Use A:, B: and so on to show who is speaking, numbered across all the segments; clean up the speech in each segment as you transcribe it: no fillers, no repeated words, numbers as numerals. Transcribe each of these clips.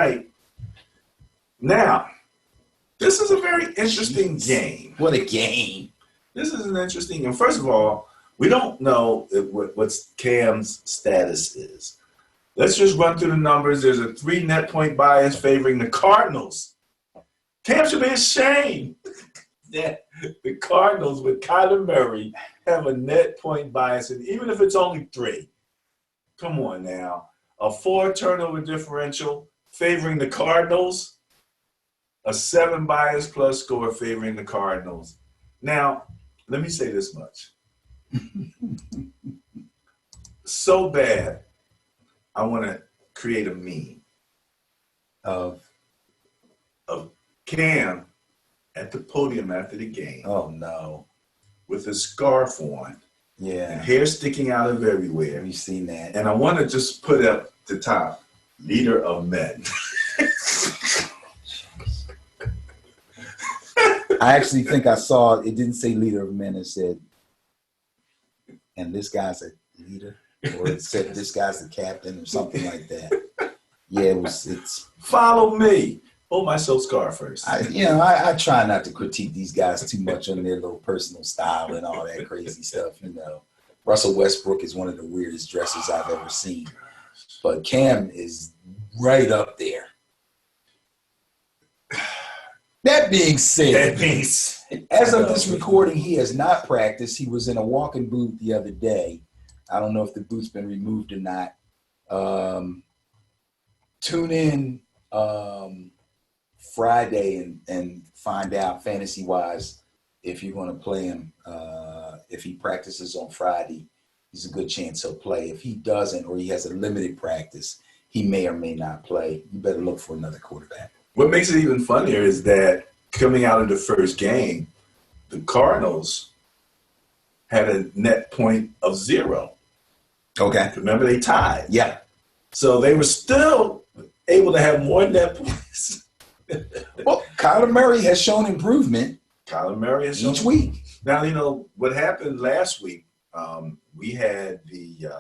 A: right. Now, this is a very interesting game.
B: What a game.
A: This is an interesting game. First of all, we don't know what Cam's status is. Let's just run through the numbers. There's a 3 net point bias favoring the Cardinals. Cam should be ashamed that the Cardinals with Kyler Murray have a net point bias, and even if it's only 3. Come on now. A 4 turnover differential favoring the Cardinals. A 7 bias plus score favoring the Cardinals. Now, let me say this much. So bad, I want to create a meme of Cam at the podium after the game.
B: Oh, no.
A: With a scarf on.
B: Yeah.
A: And hair sticking out of everywhere.
B: We've seen that.
A: And I want to just put up the top, leader of men.
B: I actually think I saw, it didn't say leader of men, it said, and this guy's a leader, or it said this guy's the captain or something like that. Yeah, it's.
A: Follow me. Hold myself scar first.
B: I try not to critique these guys too much on their little personal style and all that crazy stuff, Russell Westbrook is one of the weirdest dressers I've ever seen. But Cam is right up there. That being said, as of this recording, he has not practiced. He was in a walking boot the other day. I don't know if the boot's been removed or not. Tune in Friday and find out fantasy-wise if you're going to play him. If he practices on Friday, there's a good chance he'll play. If he doesn't, or he has a limited practice, he may or may not play. You better look for another quarterback.
A: What makes it even funnier is that coming out of the first game, the Cardinals had a net point of 0.
B: Okay.
A: Remember, they tied.
B: Yeah.
A: So they were still able to have more net points.
B: Well, Kyler Murray has shown improvement.
A: Kyler Murray has shown
B: each week.
A: Now, what happened last week, we had the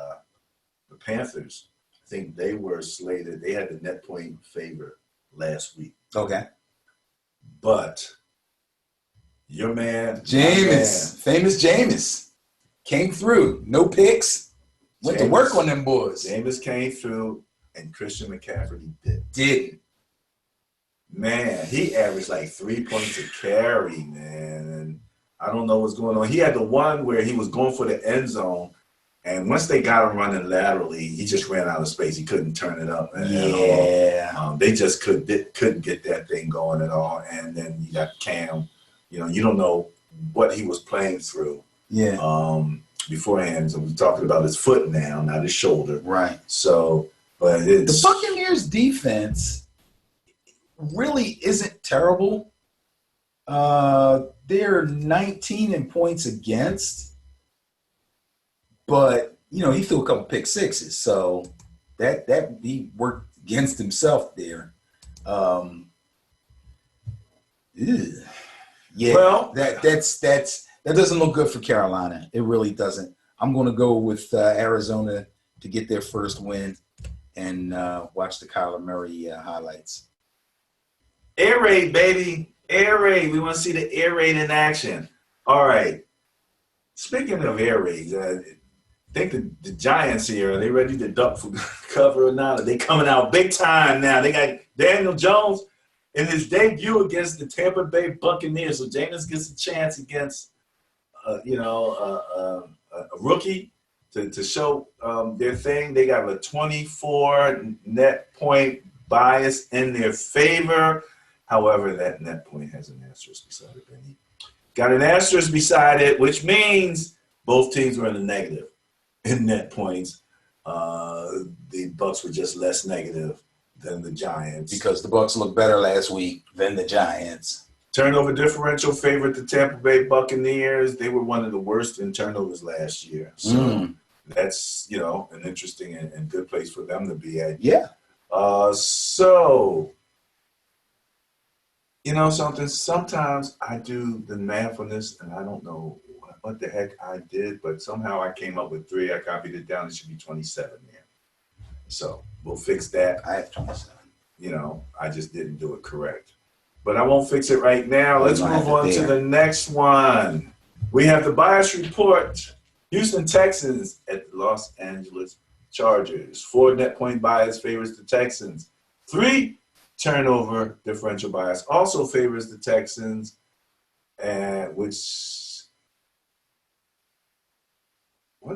A: Panthers. I think they were slated. They had the net point favor last week.
B: Okay.
A: But your man,
B: famous Jameis, came through. No picks. Went to work on them boys.
A: Jameis came through, and Christian McCaffrey
B: didn't.
A: Man, he averaged like 3 points a carry, man. And I don't know what's going on. He had the one where he was going for the end zone, and once they got him running laterally, he just ran out of space. He couldn't turn it up at all. They just couldn't get that thing going at all. And then you got Cam. You don't know what he was playing through.
B: Yeah.
A: Beforehand, so we're talking about his foot now, not his shoulder.
B: Right.
A: So, but
B: the Buccaneers defense really isn't terrible. They're 19 in points against, but he threw a couple pick sixes, so that he worked against himself there. Yeah. Well, that doesn't look good for Carolina. It really doesn't. I'm going to go with Arizona to get their first win and watch the Kyler Murray highlights.
A: Air raid, baby. Air raid. We want to see the air raid in action. All right. Speaking of air raids, I think the Giants here, are they ready to duck for cover or not? Are they coming out big time now? They got Daniel Jones in his debut against the Tampa Bay Buccaneers. So Jameis gets a chance against, a rookie to show their thing. They got a 24 net point bias in their favor. However, that net point has an asterisk beside it, Benny. Got an asterisk beside it, which means both teams were in the negative in net points. The Bucs were just less negative than the Giants.
B: Because the Bucs looked better last week than the Giants.
A: Turnover differential favored the Tampa Bay Buccaneers. They were one of the worst in turnovers last year. So that's, an interesting and good place for them to be at.
B: Yeah.
A: So, something, sometimes I do the math on this, and I don't know what the heck I did, but somehow I came up with 3. I copied it down. It should be 27 there. So we'll fix that.
B: I have 27.
A: I just didn't do it correct. But I won't fix it right now. Let's move on to the next one. We have the bias report. Houston Texans at the Los Angeles Chargers. 4 net point bias favors the Texans. 3 turnover differential bias also favors the Texans, and what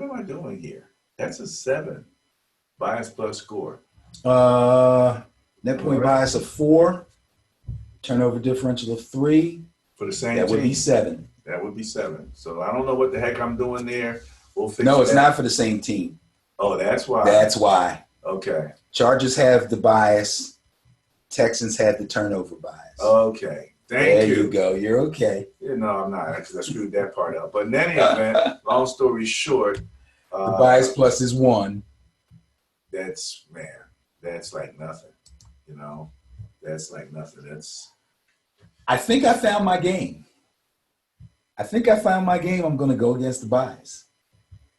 A: am I doing here? That's a 7 bias plus score.
B: Net point bias of 4, turnover differential of 3.
A: For the same
B: that
A: team.
B: would be 7.
A: That would be 7. So I don't know what the heck I'm doing there. We'll fix
B: No, it's
A: that.
B: not for the same team.
A: Oh, that's why.
B: That's why.
A: Okay.
B: Chargers have the bias. Texans have the turnover bias.
A: Okay. Thank you.
B: There you go. You're okay.
A: No, I'm not, because I screwed that part up. But in any event, long story short.
B: The bias plus is 1.
A: That's like nothing. That's like nothing.
B: I think I found my game. I'm going to go against the bias.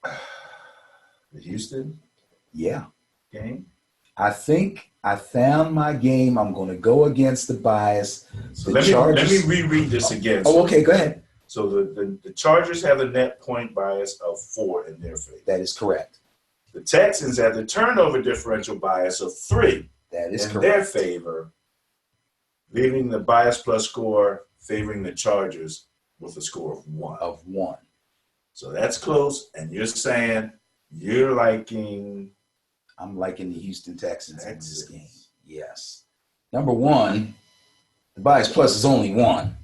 A: The Houston
B: Yeah.
A: game?
B: I think I found my game. I'm going to go against the bias.
A: So let me reread this again.
B: Oh, okay. Go ahead.
A: So the Chargers have a net point bias of 4 in their favor.
B: That is correct.
A: The Texans have the turnover differential bias of 3
B: That is
A: in
B: correct.
A: their favor, leaving the bias plus score favoring the Chargers with a score of 1. So that's close, and you're saying you're liking.
B: I'm liking the Houston Texans in this game. Yes. Number 1, the bias plus is only 1.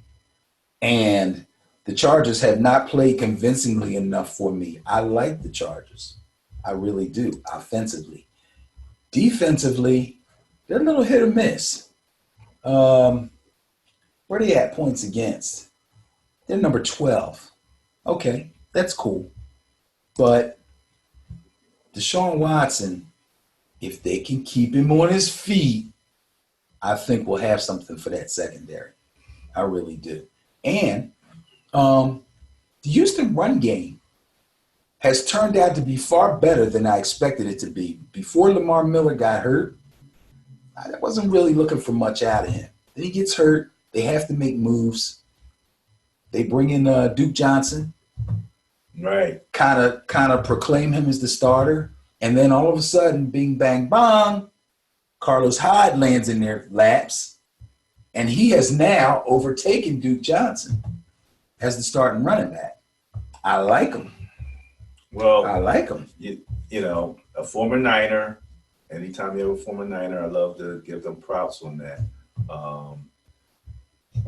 B: And the Chargers have not played convincingly enough for me. I like the Chargers. I really do, offensively. Defensively, they're a little hit or miss. Where are they at points against? They're number 12. Okay, that's cool. But Deshaun Watson, if they can keep him on his feet, I think we'll have something for that secondary. I really do. And the Houston run game has turned out to be far better than I expected it to be. Before Lamar Miller got hurt, I wasn't really looking for much out of him. Then he gets hurt. They have to make moves. They bring in Duke Johnson.
A: Right.
B: Kind of proclaim him as the starter. And then all of a sudden, bing, bang, bong, Carlos Hyde lands in their laps. And he has now overtaken Duke Johnson as the starting running back. I like him.
A: Well,
B: I like him.
A: A former Niner. Anytime you have a former Niner, I love to give them props on that.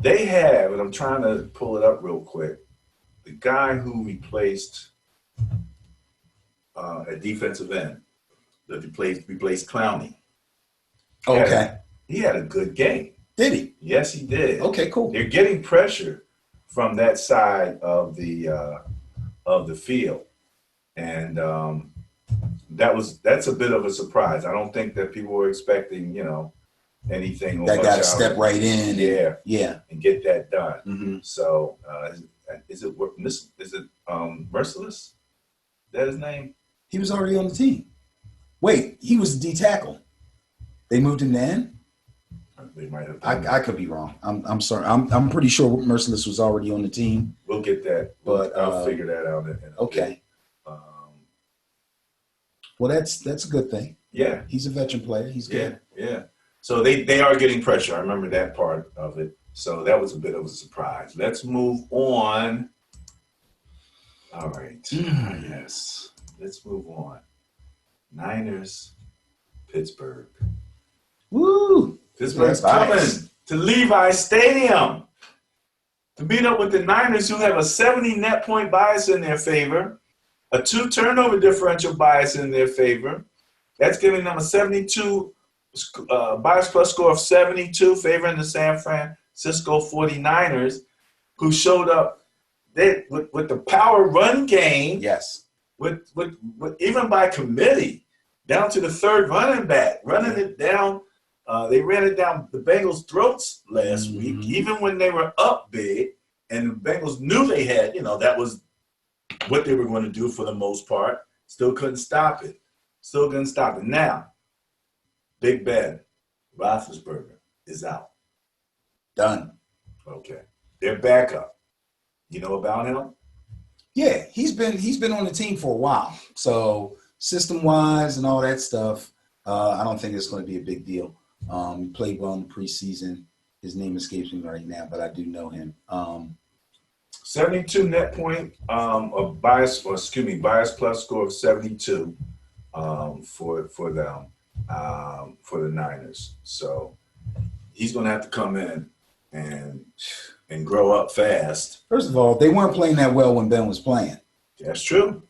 A: They have, and I'm trying to pull it up real quick, the guy who replaced at defensive end, that replaced Clowney.
B: Okay.
A: He had a good game.
B: Did he?
A: Yes, he did.
B: Okay, cool.
A: They're getting pressure from that side of the field, and that's a bit of a surprise. I don't think that people were expecting, anything.
B: That got to step right in.
A: Yeah, and get that done.
B: Mm-hmm.
A: So, is it Merciless? Is that his name?
B: He was already on the team. Wait, he was D tackle. They moved him to end?
A: They might have.
B: I could be wrong. I'm sorry. I'm pretty sure Merciless was already on the team.
A: We'll get that, but I'll figure that out.
B: Okay. Well, that's a good thing.
A: Yeah,
B: he's a veteran player. He's good.
A: Yeah. So they are getting pressure. I remember that part of it. So that was a bit of a surprise. Let's move on. All right. Yes. Let's move on. Niners, Pittsburgh.
B: Woo!
A: Pittsburgh's coming to Levi Stadium to meet up with the Niners, who have a 70 net point bias in their favor, a 2 turnover differential bias in their favor. That's giving them a 72 bias plus score of 72, favoring the San Francisco 49ers, who showed up with the power run game.
B: Yes.
A: With even by committee, down to the third running back, running it down. They ran it down the Bengals' throats last week, even when they were up big, and the Bengals knew they had, that was what they were going to do for the most part. Still couldn't stop it. Now, Big Ben, Roethlisberger is out.
B: Done.
A: Okay. Their backup. You know about him?
B: Yeah, he's been on the team for a while. So system wise and all that stuff, I don't think it's going to be a big deal. He played well in the preseason. His name escapes me right now, but I do know him.
A: 72 net point of bias plus score of 72 for them for the Niners. So he's going to have to come in and grow up fast.
B: First of all, they weren't playing that well when Ben was playing.
A: That's true.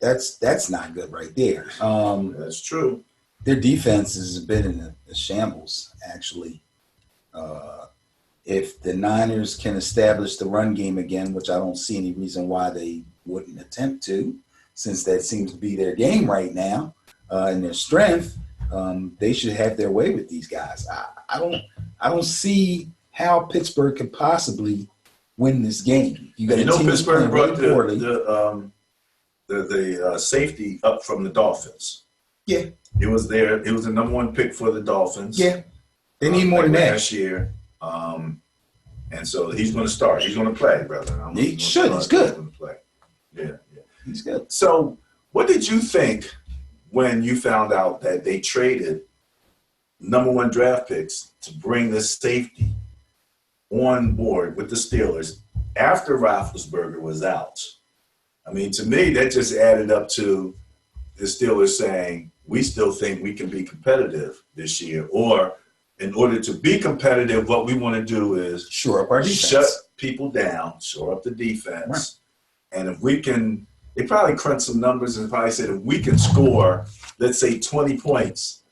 B: That's not good right there.
A: That's true.
B: Their defense is a bit in a shambles, actually. If the Niners can establish the run game again, which I don't see any reason why they wouldn't attempt to, since that seems to be their game right now and their strength, they should have their way with these guys. I don't see how Pittsburgh could possibly win this game. You got
A: Pittsburgh brought the safety up from the Dolphins.
B: Yeah,
A: it was there. It was the number one pick for the Dolphins.
B: Yeah, they need more than that
A: last year. And so he's going to start. He's going to play, brother.
B: He should. He's good. He's going to
A: play. Yeah.
B: He's good.
A: So what did you think when you found out that they traded number one draft picks to bring this safety on board with the Steelers after Roethlisberger was out? I mean, to me, that just added up to the Steelers saying, we still think we can be competitive this year, or in order to be competitive, what we want to do is
B: shore up our defense.
A: Shut people down, shore up the defense. Right. And if we can, they probably crunched some numbers and probably said if we can score, let's say 20 points,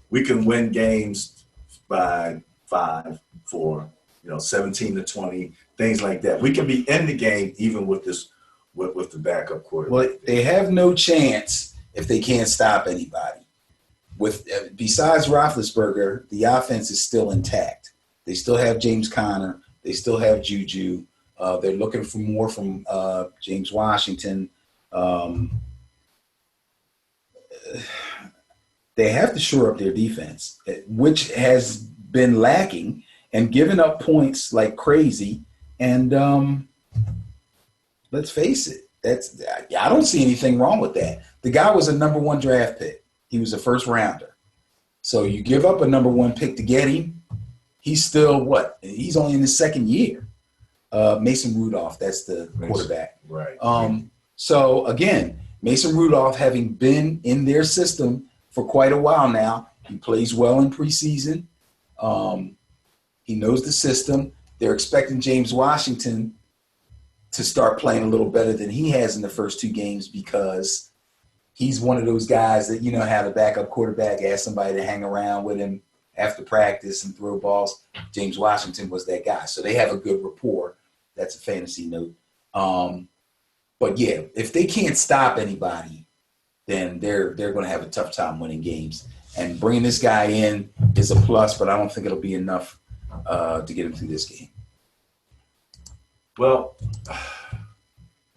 A: we can win games by 5, 4, 17-20, things like that. We can be in the game even with this, with the backup quarterback.
B: Well, they have no chance if they can't stop anybody. Besides Roethlisberger, the offense is still intact. They still have James Conner. They still have Juju. They're looking for more from James Washington. They have to shore up their defense, which has been lacking and giving up points like crazy. And let's face it, I don't see anything wrong with that. The guy was a number one draft pick. He was a first rounder. So you give up a number one pick to get him. He's still what? He's only in his second year. Mason Rudolph, that's the quarterback.
A: Right.
B: So again, Mason Rudolph, having been in their system for quite a while now, he plays well in preseason. He knows the system. They're expecting James Washington to start playing a little better than he has in the first 2 games because he's one of those guys that, how the backup quarterback asked somebody to hang around with him after practice and throw balls. James Washington was that guy. So they have a good rapport. That's a fantasy note. But, yeah, if they can't stop anybody, then they're going to have a tough time winning games. And bringing this guy in is a plus, but I don't think it'll be enough to get him through this game.
A: Well,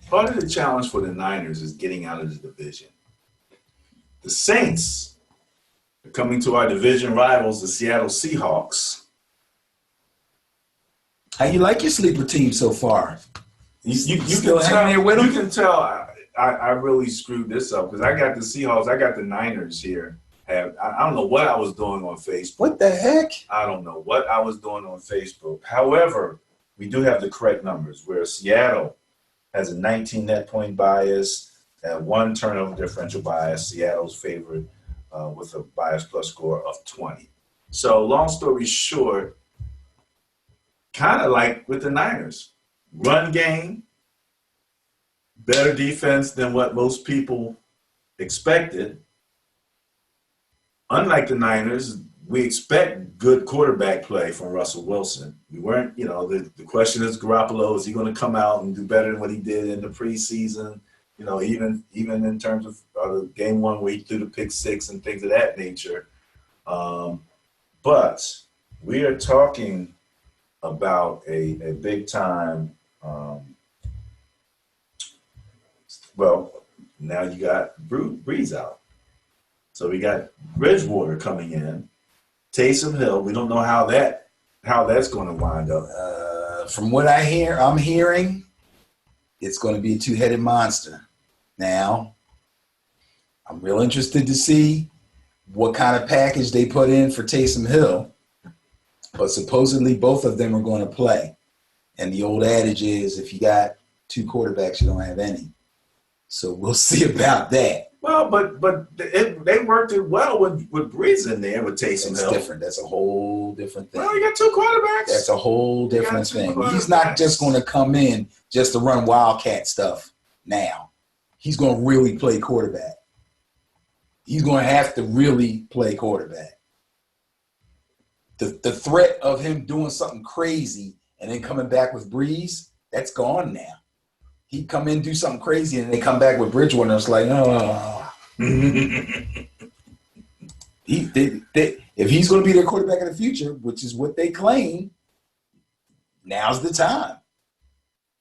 A: part of the challenge for the Niners is getting out of the division. The Saints are coming to our division rivals, the Seattle Seahawks.
B: How you like your sleeper team so far?
A: You
B: still hanging there with them?
A: You can tell I really screwed this up because I got the Seahawks, I got the Niners here. I don't know what I was doing on Facebook.
B: What the heck?
A: I don't know what I was doing on Facebook. However, we do have the correct numbers where Seattle has a 19 net point bias, and 1 turnover differential bias. Seattle's favored with a bias plus score of 20. So long story short, kind of like with the Niners, run game, better defense than what most people expected. Unlike the Niners, we expect good quarterback play from Russell Wilson. We weren't, the question is Garoppolo, is he going to come out and do better than what he did in the preseason? Even in terms of game 1 where he threw the pick 6 and things of that nature. But we are talking about a big time. Now you got Breeze out. So we got Bridgewater coming in. Taysom Hill. We don't know how that's going to wind up.
B: From what I'm hearing, it's going to be a two-headed monster. Now, I'm real interested to see what kind of package they put in for Taysom Hill, but supposedly both of them are going to play. And the old adage is, if you got two quarterbacks, you don't have any. So we'll see about that.
A: Well, but they worked it well with Breeze in there with Taysom Hill.
B: Different. That's a whole different thing.
A: Well, you got two quarterbacks.
B: That's a whole different thing. He's not just going to come in just to run Wildcat stuff now. He's going to really play quarterback. He's going to have to really play quarterback. The threat of him doing something crazy and then coming back with Breeze, that's gone now. He come in, do something crazy, and they come back with Bridgewater, and it's like, oh. If he's going to be their quarterback in the future, which is what they claim, now's the time.